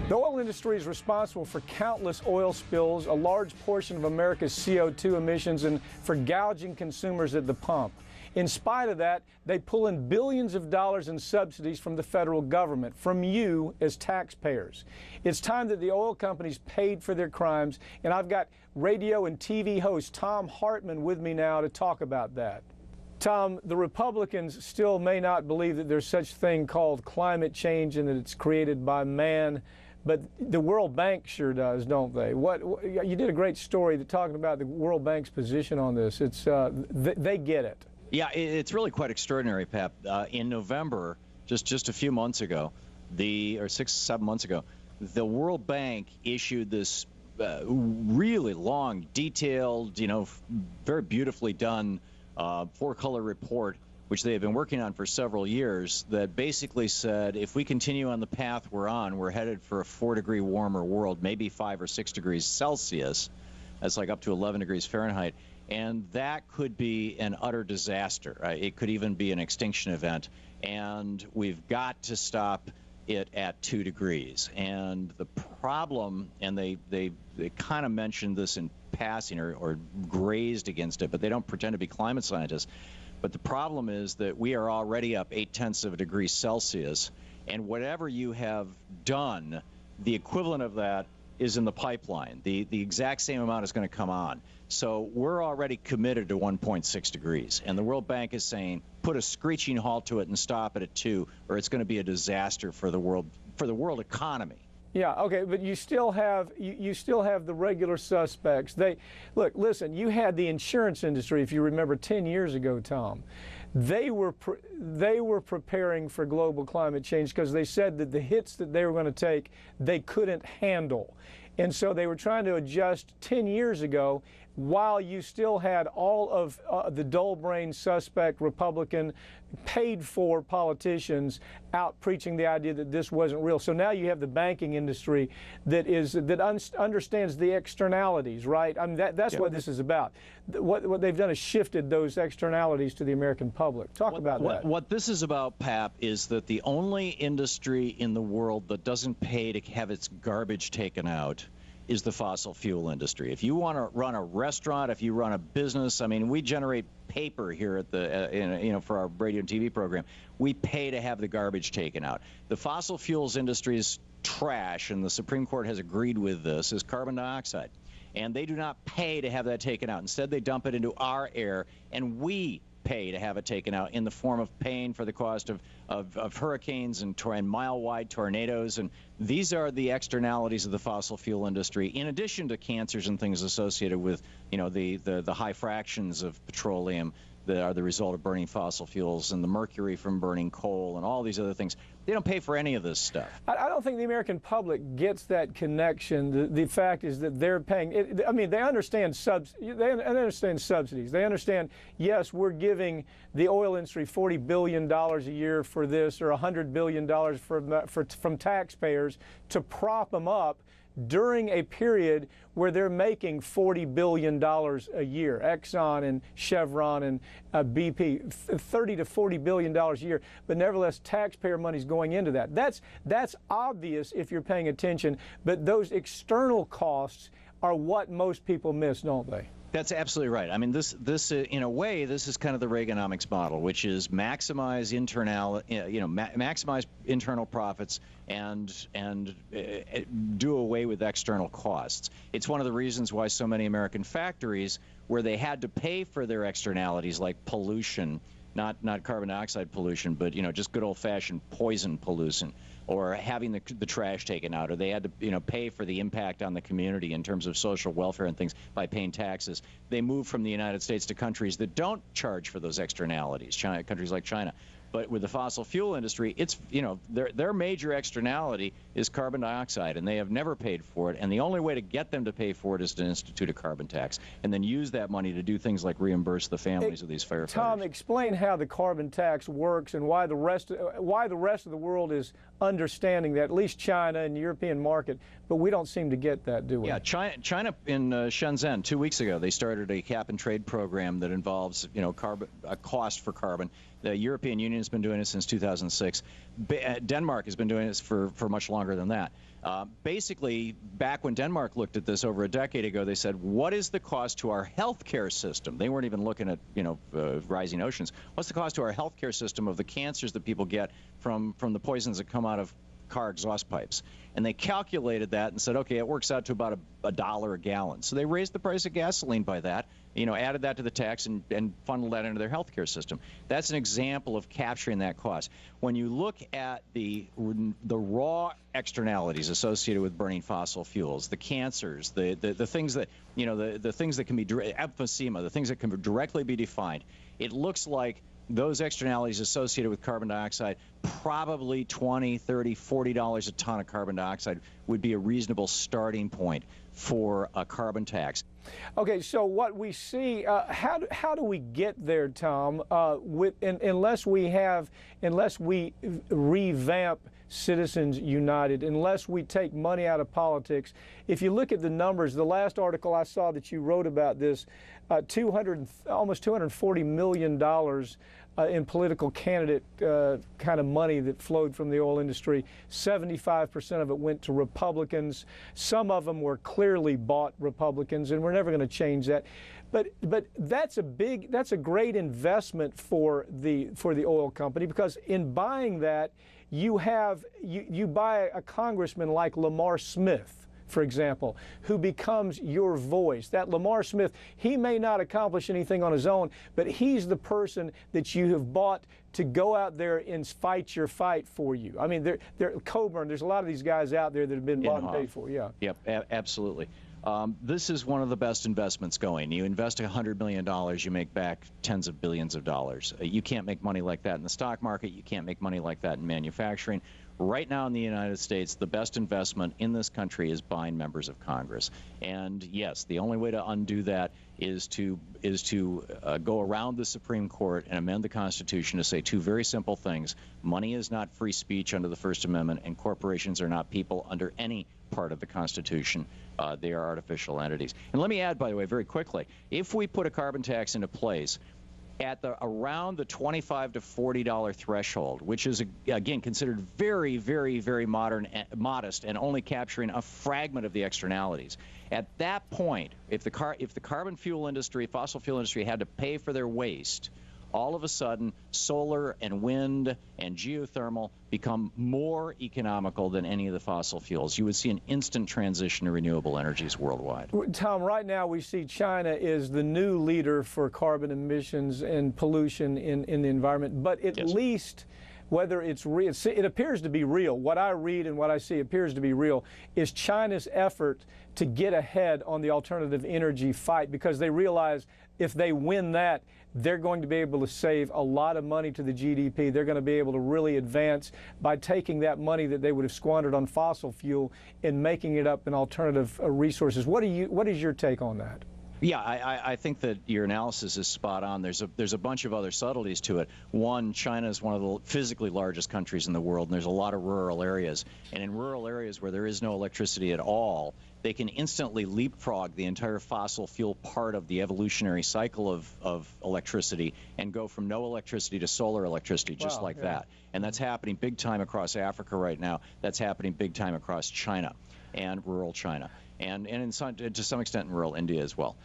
The oil industry is responsible for countless oil spills, a large portion of America's CO2 emissions, and for gouging consumers at the pump. In spite of that, they pull in billions of dollars in subsidies from the federal government, from you as taxpayers. It's time that the oil companies paid for their crimes, and I've got radio and TV host Thom Hartmann with me now to talk about that. Tom, the Republicans still may not believe that there's such a thing called climate change and that it's created by man, but the World Bank sure does, don't they? You did a great story talking about the World Bank's position on this. It's they get it. Yeah, it's really quite extraordinary, Pep. In November, just a few months ago, or 6-7 months ago, the World Bank issued this really long, detailed, very beautifully done four-color report, which they have been working on for several years, that basically said if we continue on the path we're on, we're headed for a 4-degree warmer world, maybe 5 or 6 degrees Celsius. That's like up to 11 degrees Fahrenheit. And that could be an utter disaster. It could even be an extinction event. And we've got to stop it at 2 degrees. And the problem, and they kind of mentioned this in passing or grazed against it, but they don't pretend to be climate scientists. But the problem is that we are already up 0.8 of a degree Celsius, and whatever you have done, the equivalent of that is in the pipeline. The exact same amount is going to come on. So we're already committed to 1.6 degrees, and the World Bank is saying put a screeching halt to it and stop it at 2, or it's going to be a disaster for the world economy. Yeah, okay, but you still have the regular suspects. Listen, you had the insurance industry, if you remember 10 years ago, Tom. They were preparing for global climate change because they said that the hits that they were going to take, they couldn't handle. And so they were trying to adjust 10 years ago, while you still had all of the dull-brained suspect Republican paid-for politicians out preaching the idea that this wasn't real. So now you have the banking industry that understands the externalities, right? I mean, that's what this is about. What they've done is shifted those externalities to the American public. Talk about that. What this is about, Pap, is that the only industry in the world that doesn't pay to have its garbage taken out is the fossil fuel industry. If you want to run a restaurant, if you run a business, I mean, we generate paper here at the, for our radio and TV program. We pay to have the garbage taken out. The fossil fuels industry's trash, and the Supreme Court has agreed with this, is carbon dioxide. And they do not pay to have that taken out. Instead, they dump it into our air, and we pay to have it taken out in the form of paying for the cost of hurricanes and mile-wide tornadoes. And these are the externalities of the fossil fuel industry, in addition to cancers and things associated with, the high fractions of petroleum that are the result of burning fossil fuels and the mercury from burning coal and all these other things. They don't pay for any of this stuff. I don't think the American public gets that connection. The fact is that they're paying. I mean, they understand subsidies. They understand, yes, we're giving the oil industry $40 billion a year for this, or $100 billion from taxpayers to prop them up during a period where they're making $40 billion a year. Exxon and Chevron and BP, $30 to $40 billion a year. But nevertheless, taxpayer money's going into that. That's obvious if you're paying attention, but those external costs are what most people miss, don't they? That's absolutely right. I mean, this in a way, this is kind of the Reaganomics model, which is maximize internal profits and do away with external costs. It's one of the reasons why so many American factories, where they had to pay for their externalities like pollution, not carbon dioxide pollution, but just good old-fashioned poison pollution, or having the trash taken out, or they had to pay for the impact on the community in terms of social welfare and things by paying taxes. They moved from the United States to countries that don't charge for those externalities, countries like China. But with the fossil fuel industry, it's their major externality is carbon dioxide, and they have never paid for it. And the only way to get them to pay for it is to institute a carbon tax, and then use that money to do things like reimburse the families of these firefighters. Tom, explain how the carbon tax works and why the rest of the world is understanding that, at least China and the European market, but we don't seem to get that, do we? Yeah, China in Shenzhen 2 weeks ago, they started a cap and trade program that involves a cost for carbon The European Union has been doing it since 2006. Denmark has been doing this for much longer than that. Basically, back when Denmark looked at this over a decade ago, they said, what is the cost to our healthcare system? They weren't even looking at, rising oceans. What's the cost to our healthcare system of the cancers that people get from the poisons that come out of car exhaust pipes? And they calculated that and said, okay, it works out to about $1 a gallon. So they raised the price of gasoline by that, added that to the tax and funneled that into their healthcare system. That's an example of capturing that cost. When you look at the raw externalities associated with burning fossil fuels, the cancers, the things that, the things that can be emphysema, the things that can directly be defined, it looks like those externalities associated with carbon dioxide, probably $20, $30, $40 a ton of carbon dioxide would be a reasonable starting point for a carbon tax. Okay, so what we see, how do we get there, Tom? Unless we revamp Citizens United, unless we take money out of politics. If you look at the numbers, the last article I saw that you wrote about this, almost $240 million in political candidate kind of money that flowed from the oil industry. 75% of it went to Republicans. Some of them were clearly bought Republicans, and we're never going to change that. But that's a great investment for the oil company, because in buying that, you buy a congressman like Lamar Smith, for example, who becomes your voice. That Lamar Smith, he may not accomplish anything on his own, but he's the person that you have bought to go out there and fight your fight for you. I mean, Coburn, there's a lot of these guys out there that have been bought and paid for. Yeah. Yep, absolutely. This is one of the best investments going. You invest $100 million, you make back tens of billions of dollars. You can't make money like that in the stock market. You can't make money like that in manufacturing. Right now in the United States, the best investment in this country is buying members of Congress. And yes, the only way to undo that is to go around the Supreme Court and amend the Constitution to say two very simple things. Money is not free speech under the First Amendment, and corporations are not people under any part of the Constitution. They are artificial entities. And let me add, by the way, very quickly, if we put a carbon tax into place at around the $25 to $40 threshold, which is, again, considered very, very, very modest and only capturing a fragment of the externalities. At that point, if the carbon fuel industry, fossil fuel industry had to pay for their waste, all of a sudden, solar and wind and geothermal become more economical than any of the fossil fuels. You would see an instant transition to renewable energies worldwide. Tom, right now we see China is the new leader for carbon emissions and pollution in the environment, but at least whether it's real, it appears to be real. What I read and what I see appears to be real is China's effort to get ahead on the alternative energy fight, because they realize if they win that, they're going to be able to save a lot of money to the GDP. They're going to be able to really advance by taking that money that they would have squandered on fossil fuel and making it up in alternative resources. What is your take on that? Yeah, I think that your analysis is spot on. There's a bunch of other subtleties to it. One, China is one of the physically largest countries in the world, and there's a lot of rural areas. And in rural areas where there is no electricity at all, they can instantly leapfrog the entire fossil fuel part of the evolutionary cycle of electricity and go from no electricity to solar electricity just like that. And that's happening big time across Africa right now. That's happening big time across China and rural China. And to some extent in rural India as well.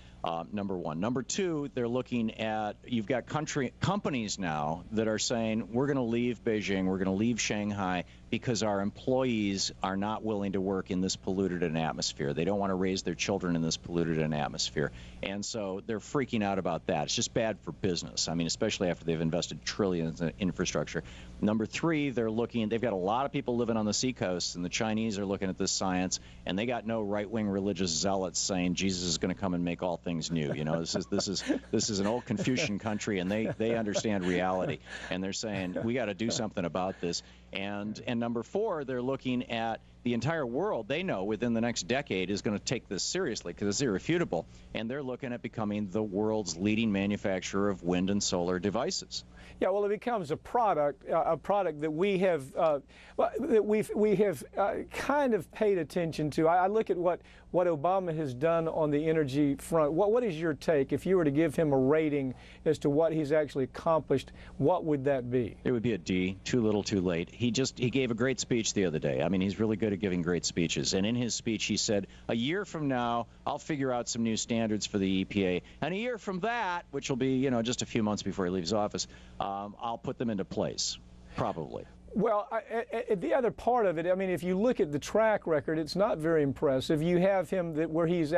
Number one. Number two, they're looking at, you've got companies now that are saying, we're going to leave Beijing, we're going to leave Shanghai, because our employees are not willing to work in this polluted an atmosphere. They don't want to raise their children in this polluted an atmosphere. And so they're freaking out about that. It's just bad for business. I mean, especially after they've invested trillions in infrastructure. Number three, they've got a lot of people living on the seacoast, and the Chinese are looking at this science, and they got no right-wing religious zealots saying Jesus is going to come and make all things new. You know, this is an old Confucian country, and they understand reality, and they're saying we got to do something about this. And number four, they're looking at the entire world, they know within the next decade is going to take this seriously because it's irrefutable, and they're looking at becoming the world's leading manufacturer of wind and solar devices. Yeah, well, it becomes a product that we have kind of paid attention to. I look at what Obama has done on the energy front. What is your take? If you were to give him a rating as to what he's actually accomplished, what would that be? It would be a D. Too little, too late. He gave a great speech the other day. I mean, he's really good at giving great speeches. And in his speech, he said, a year from now, I'll figure out some new standards for the EPA. And a year from that, which will be, just a few months before he leaves office, I'll put them into place, probably. Well, the other part of it, I mean, if you look at the track record, it's not very impressive. You have him where he's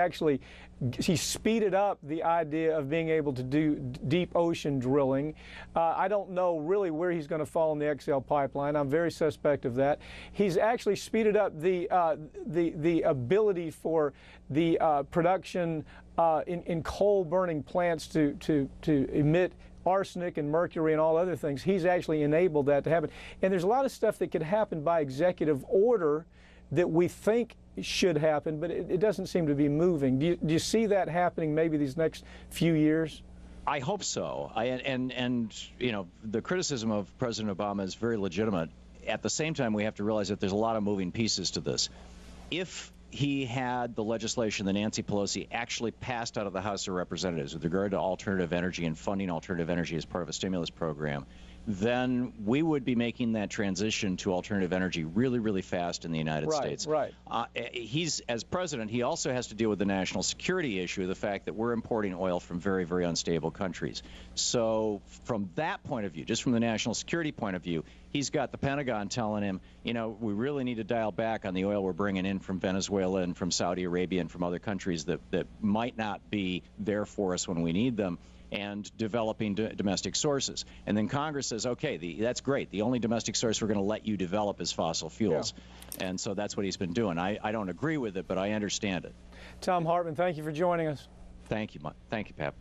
speeded up the idea of being able to do deep ocean drilling. I don't know really where he's going to fall in the XL pipeline. I'm very suspect of that. He's actually speeded up the ability for the production in coal-burning plants to emit arsenic and mercury and all other things. He's actually enabled that to happen. And there's a lot of stuff that could happen by executive order that we think should happen, but it doesn't seem to be moving. Do you see that happening maybe these next few years? I hope so. And the criticism of President Obama is very legitimate. At the same time, we have to realize that there's a lot of moving pieces to this. If he had the legislation that Nancy Pelosi actually passed out of the House of Representatives with regard to alternative energy and funding alternative energy as part of a stimulus program, then we would be making that transition to alternative energy really, really fast in the United States. Right. He's, as president, he also has to deal with the national security issue, the fact that we're importing oil from very, very unstable countries. So from that point of view, just from the national security point of view, he's got the Pentagon telling him, we really need to dial back on the oil we're bringing in from Venezuela and from Saudi Arabia and from other countries that might not be there for us when we need them, and developing domestic sources. And then Congress says, okay, that's great. The only domestic source we're going to let you develop is fossil fuels. Yeah. And so that's what he's been doing. I don't agree with it, but I understand it. Thom Hartmann, thank you for joining us. Thank you, Pap.